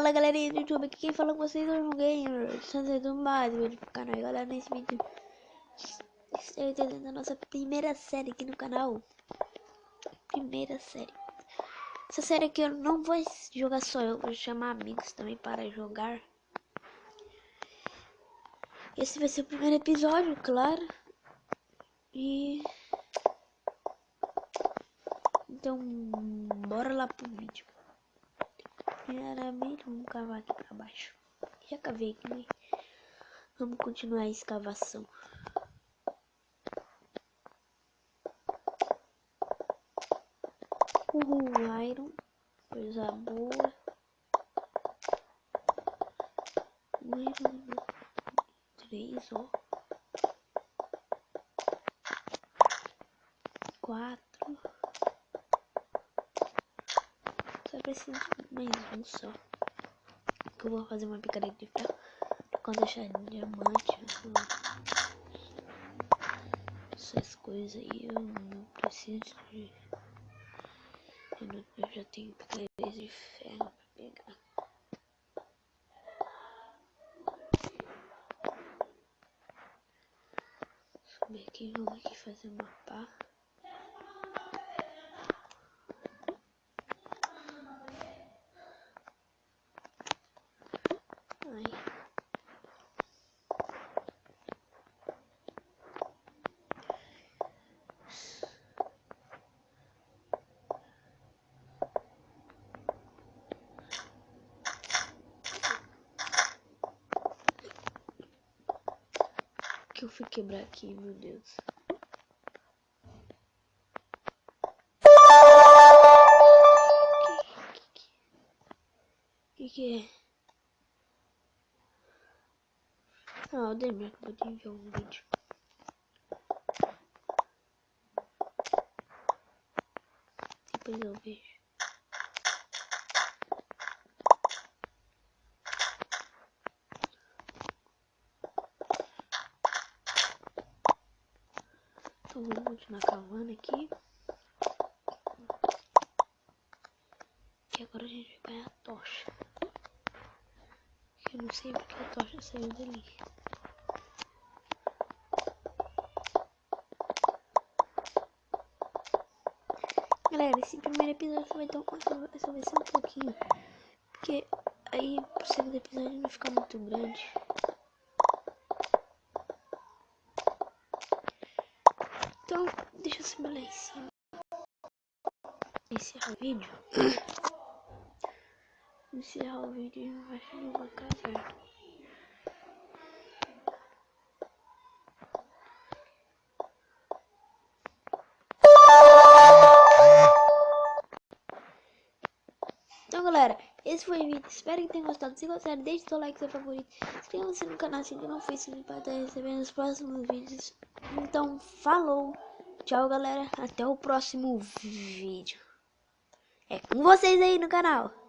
Fala galerinha do YouTube, aqui quem fala com vocês é o João Gamer, trazendo mais vídeo pro canal. E galera, nesse vídeo estou trazendo a nossa primeira série aqui no canal. Primeira série. Essa série aqui eu não vou jogar só eu, vou chamar amigos também para jogar. Esse vai ser o primeiro episódio, claro. Então, bora lá pro vídeo. Primeiramente, vamos cavar aqui pra baixo. Já cavei aqui, né? Vamos continuar a escavação. Iron, coisa boa. Iron 3, ó. 4. Só preciso de mais um só. Que eu vou fazer uma picareta pra quando deixar diamante. Essas coisas aí eu não preciso de. Eu já tenho picaretas de ferro pra pegar. Subir aqui, vamos aqui fazer uma pá. Que eu fui quebrar aqui, meu Deus. Que é? Ah, o Demir acabou de enviar um vídeo. Depois eu vejo. Então vamos continuar cavando aqui. E agora a gente vai ganhar a tocha. Eu não sei porque a tocha saiu dali. Galera, esse primeiro episódio só vai ser um pouquinho. Porque aí o segundo episódio não fica muito grande. Então, deixa eu subir lá em cima. Encerrar o vídeo. Encerrar o vídeo embaixo de uma caverna. Então galera, esse foi o vídeo, espero que tenham gostado. Se gostaram, deixe seu like, seu favorito. Inscreva-se no canal se ainda não for inscrito para estar recebendo os próximos vídeos. Então, falou, tchau galera, até o próximo vídeo. É com vocês aí no canal.